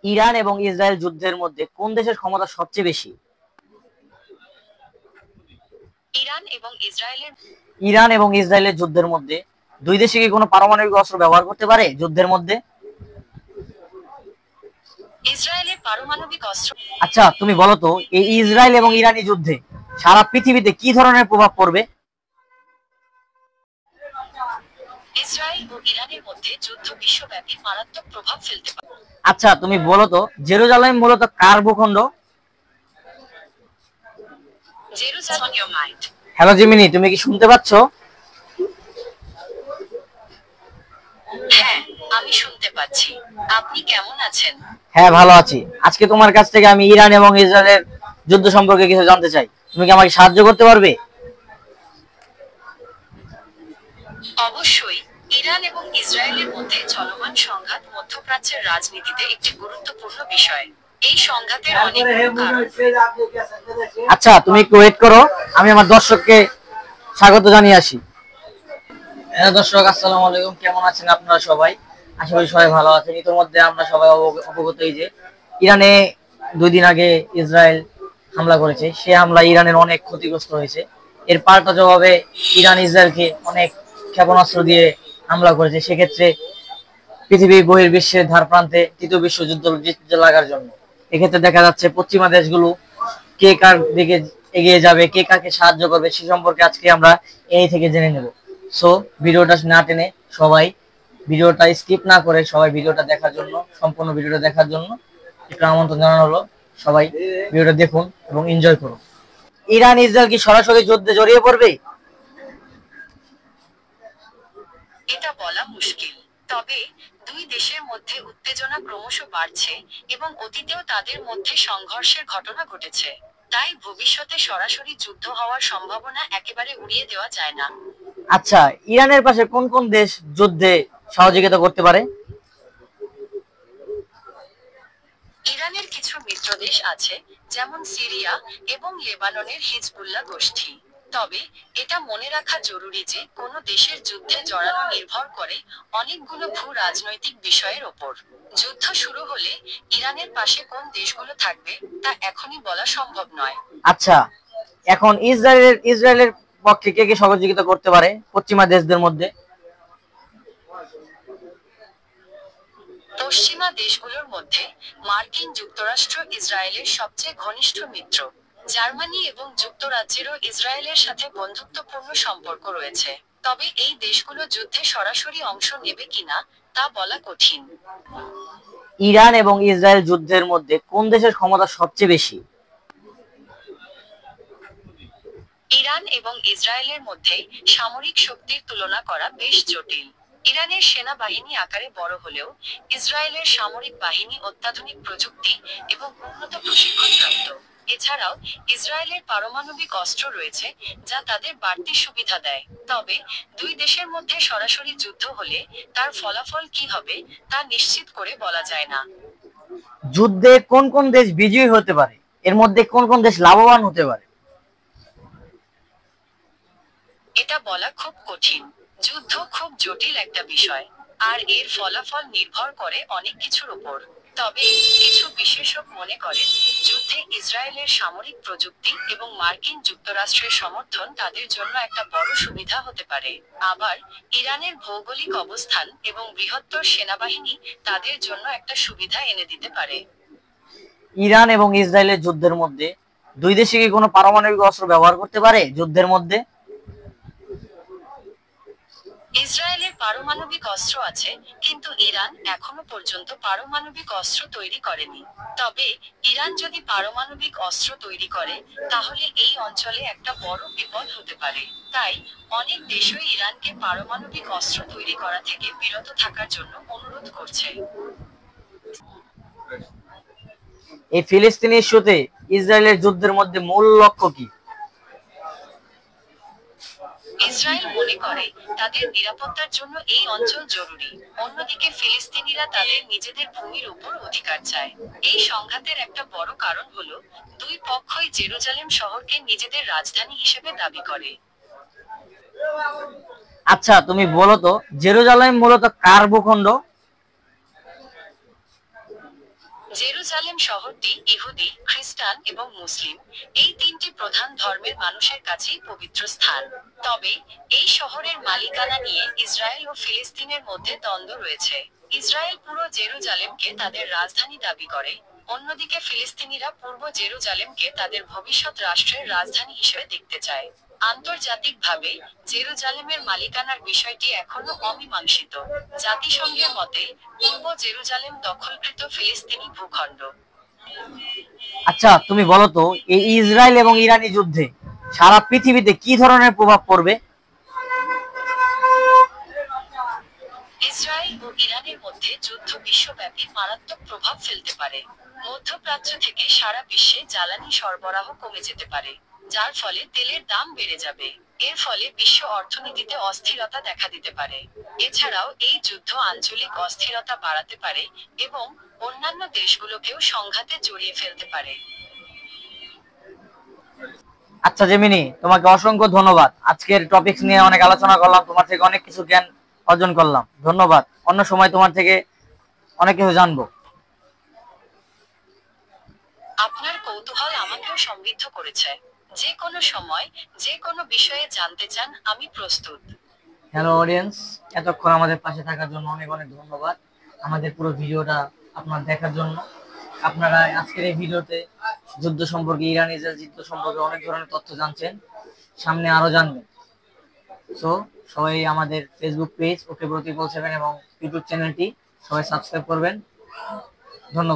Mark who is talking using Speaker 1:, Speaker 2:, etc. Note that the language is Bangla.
Speaker 1: ইরান এবং ইসরায়েল যুদ্ধের মধ্যে কোন দেশের ক্ষমতা সবচেয়ে বেশি?
Speaker 2: ইরান এবং ইসরায়েলের
Speaker 1: ইরান এবং ইসরায়েলের যুদ্ধের মধ্যে দুই দেশে কি কোনো পারমাণবিক অস্ত্র ব্যবহার করতে পারে যুদ্ধের মধ্যে?
Speaker 2: ইসরায়েলের পারমাণবিক অস্ত্র।
Speaker 1: আচ্ছা, তুমি বলো তো, এই ইসরায়েল এবং ইরানি যুদ্ধে সারা পৃথিবীতে কি ধরনের প্রভাব পড়বে?
Speaker 2: ইসরায়েল ও ইরানের মধ্যে যুদ্ধ বিশ্বব্যাপী মারাত্মক প্রভাব ফেলতে পারে।
Speaker 1: আচ্ছা, তুমি বলো তো, জেরুজালেম মূলত কার ভূখণ্ড?
Speaker 2: জেরুজালেম।
Speaker 1: হ্যালো জিমিনি, তুমি কি শুনতে পাচ্ছ?
Speaker 2: হ্যাঁ, আমি শুনতে পাচ্ছি। আপনি কেমন আছেন?
Speaker 1: হ্যাঁ, ভালো আছি। আজকে তোমার কাছ থেকে আমি ইরান এবং ইসরায়েলের যুদ্ধ সম্পর্কে কিছু জানতে চাই। তুমি কি আমাকে সাহায্য করতে পারবে?
Speaker 2: অবশ্যই। ইরান এবং ইসরায়েলের মধ্যে চলমান সংঘাত মধ্যপ্রাচ্যের রাজনীতিতে একটি গুরুত্বপূর্ণ বিষয়। এই সংঘাতের অনেকগুলো কারণ।
Speaker 1: আচ্ছা, তুমি একটু ওয়েট করো, আমি আমার দর্শককে স্বাগত জানিয়ে আসি। হ্যাঁ দর্শক, আসসালামু আলাইকুম। কেমন আছেন আপনারা সবাই? আশা করি সবাই ভালো আছেন। ইতিমধ্যে আমরা সবাই অবগতই যে ইরানে 2 দিন আগে ইসরায়েল হামলা করেছে। সে হামলা ইরানের অনেক ক্ষতিগ্রস্ত হয়েছে। এর পাল্টা জবাবে ইরান ইসরায়েলকে অনেক ক্ষেপণাস্ত্র দিয়ে হামলা করেছে। সেক্ষেত্রে পৃথিবীর বহির্বিশ্বের ধার প্রান্তে তৃতীয় বিশ্বযুদ্ধ জিতে লাগার জন্য এক্ষেত্রে দেখা যাচ্ছে পশ্চিমা দেশগুলো কে কার দিকে এগিয়ে যাবে, কে কাকে সাহায্য করবে, সে সম্পর্কে আজকে আমরা এই থেকে জেনে নেব। সো ভিডিওটা না টেনে সবাই ভিডিওটা স্কিপ না করে সবাই ভিডিওটা দেখার জন্য, সম্পূর্ণ ভিডিওটা দেখার জন্য একটু আমন্ত্রণ জানানো হলো। সবাই ভিডিওটা দেখুন এবং এনজয় করুন। ইরান ইসরায়েল কি সরাসরি যুদ্ধে জড়িয়ে পড়বে?
Speaker 2: এটা বলা মুশকিল। তবে দুই দেশের মধ্যে উত্তেজনা ক্রমশ বাড়ছে এবং অতীতেও তাদের মধ্যে সংঘর্ষের ঘটনা ঘটেছে। তাই ভবিষ্যতে সরাসরি যুদ্ধ হওয়ার সম্ভাবনা একেবারে উড়িয়ে দেওয়া যায় না।
Speaker 1: আচ্ছা, ইরানের পাশে কোন কোন দেশ যুদ্ধে সহযোগিতা করতে পারে?
Speaker 2: ইরানের কিছু মিত্রদেশ আছে, যেমন সিরিয়া এবং লেবাননের হিজবুল্লাহ গোষ্ঠী। তবে এটা মনে রাখা জরুরি যে কোনো দেশের যুদ্ধে জড়ানো নির্ভর করে অনেকগুলো ভূ-রাজনৈতিক বিষয়ের ওপর। যুদ্ধ শুরু হলে ইরানের পাশে কোন দেশগুলো থাকবে তা এখনই বলা সম্ভব নয়।
Speaker 1: আচ্ছা, এখন ইসরায়েলের পক্ষে কে কে সহযোগিতা করতে পারে পশ্চিমা দেশদের মধ্যে?
Speaker 2: পশ্চিমা দেশগুলোর মধ্যে মার্কিন যুক্তরাষ্ট্র ইসরায়েলের সবচেয়ে ঘনিষ্ঠ মিত্র। জার্মানি এবং যুক্তরাজ্যেরও ইসরায়েলের সাথে বন্ধুত্বপূর্ণ সম্পর্ক রয়েছে। তবে এই দেশগুলো যুদ্ধে সরাসরি অংশ নেবে কিনা তা বলা কঠিন।
Speaker 1: ইরান এবং ইসরায়েল যুদ্ধের মধ্যে কোন দেশের ক্ষমতা সবচেয়ে বেশি?
Speaker 2: ইরান এবং ইসরায়েলের মধ্যে সামরিক শক্তির তুলনা করা বেশ জটিল। ইরানের সেনাবাহিনী আকারে বড় হলেও ইসরায়েলের সামরিক বাহিনী অত্যাধুনিক প্রযুক্তি এবং উন্নত প্রশিক্ষণপ্রাপ্ত। এছাড়াও ইসরায়েলের পারমাণবিক অস্ত্র রয়েছে, যা তাদের বাড়তি সুবিধা দেয়। তবে দুই দেশের মধ্যে সরাসরি যুদ্ধ হলে তার ফলাফল কি হবে তা নিশ্চিত করে বলা যায় না।
Speaker 1: যুদ্ধে কোন কোন দেশ বিজয়ী হতে পারে, এর মধ্যে কোন কোন দেশ লাভবান হতে পারে?
Speaker 2: এটা বলা খুব কঠিন। যুদ্ধ খুব জটিল একটা বিষয়, আর এর ফলাফল নির্ভর করে অনেক কিছুর উপর। তবে কিছু বিশেষজ্ঞ মনে করেন যুদ্ধে ইসরায়েলের সামরিক প্রযুক্তি এবং মার্কিন যুক্তরাষ্ট্রের সমর্থন তাদের জন্য একটা বড় সুবিধা হতে পারে। আবার ইরানের ভৌগোলিক অবস্থান এবং বৃহত্তর সেনাবাহিনী তাদের জন্য একটা সুবিধা এনে দিতে পারে।
Speaker 1: ইরান এবং ইসরায়েলের যুদ্ধের মধ্যে দুই দেশে কি কোনো পারমাণবিক অস্ত্র ব্যবহার করতে পারে যুদ্ধের মধ্যে?
Speaker 2: ইসরায়েলের পারমাণবিক অস্ত্র আছে, কিন্তু ইরান এখনো পর্যন্ত পারমাণবিক অস্ত্র তৈরি করেনি। তবে ইরান যদি পারমাণবিক অস্ত্র তৈরি করে, তাহলে এই অঞ্চলে একটা বড় বিপদ হতে পারে। তাই অনেক দেশই ইরানকে পারমাণবিক অস্ত্র তৈরি করা থেকে বিরত থাকার জন্য অনুরোধ করছে।
Speaker 1: এই ফিলিস্তিনি ইস্যুতে ইসরায়েলের যুদ্ধের মধ্যে মূল লক্ষ্য কি?
Speaker 2: ইসরায়েল মনে করে তাদের নিরাপত্তার জন্য এই অঞ্চল জরুরি। অন্যদিকে ফিলিস্তিনিরা তাদের নিজেদের ভূমির উপর অধিকার চায়। এই সংঘাতের একটা বড় কারণ হলো দুই পক্ষই জেরুজালেম শহরকে নিজেদের রাজধানী হিসেবে দাবি করে।
Speaker 1: আচ্ছা, তুমি বলো তো, জেরুজালেম মূলত কার ভূখণ্ড?
Speaker 2: জেরুজালেম শহরটি ইহুদি, খ্রিস্টান এবং মুসলিম এই তিনটি প্রধান ধর্মের মানুষের কাছেই পবিত্র স্থান। তবে এই শহরের মালিকানা নিয়ে ইসরায়েল ও ফিলিস্তিনের মধ্যে দ্বন্দ্ব রয়েছে। ইসরায়েল পুরো জেরুজালেমকে তাদের রাজধানী দাবি করে, অন্যদিকে ফিলিস্তিনিরা পূর্ব জেরুজালেমকে তাদের ভবিষ্যৎ রাষ্ট্রের রাজধানী হিসেবে দেখতে চায়। আন্তর্জাতিকভাবে জেরুজালেমের মালিকানার বিষয়টি এখনো অমীমাংসিত। জাতিসংঘের মতে পূর্ব জেরুজালেম দখলকৃত ফিলিস্তিনি ভূখণ্ড।
Speaker 1: আচ্ছা, তুমি বলো তো, এই ইসরায়েল এবং ইরানি যুদ্ধে সারা পৃথিবীতে কি ধরনের প্রভাব পড়বে?
Speaker 2: ইসরায়েল ও ইরানের মধ্যে যুদ্ধ বিশ্বব্যাপী মারাত্মক প্রভাব ফেলতে পারে। মধ্যপ্রাচ্য থেকে সারা বিশ্বে জ্বালানি সরবরাহ কমে যেতে পারে, যার ফলে তেলের দাম বেড়ে যাবে। এর ফলে বিশ্ব অর্থনীতিতে অস্থিরতা দেখা দিতে পারে। এছাড়াও এই যুদ্ধ আঞ্চলিক অস্থিরতা বাড়াতে পারে এবং অন্যান্য দেশগুলোকেও সংঘাতে জড়িয়ে ফেলতে পারে।
Speaker 1: আচ্ছা জেমিনি, তোমাকে অসংখ্য ধন্যবাদ। আজকের টপিকস নিয়ে অনেক আলোচনা করলাম, তোমার থেকে অনেক কিছু জ্ঞান অর্জন করলাম। ধন্যবাদ। অন্য সময় তোমার থেকে অনেক কিছু জানবো।
Speaker 2: আপনার কৌতূহল আমাকেও সমৃদ্ধ করেছে। যে কোনো সময় যে কোনো বিষয়ে জানতে চান, আমি প্রস্তুত।
Speaker 1: হ্যালো অডিয়েন্স, এতক্ষণ আমাদের পাশে থাকার জন্য অনেক অনেক ধন্যবাদ। আমাদের পুরো ভিডিওটা আপনার দেখার জন্য। আপনারা আজকের এই ভিডিওতে যুদ্ধ সম্পর্কে, ইরান ইসরায়েল যুদ্ধ সম্পর্কে অনেক ধরনের তথ্য জানছেন, সামনে আরো জানবেন। সো সবাই আমাদের ফেসবুক পেজ ওকে প্রতিপল 7 এবং ইউটিউব চ্যানেলটি সবাই সাবস্ক্রাইব করবেন। ধন্যবাদ।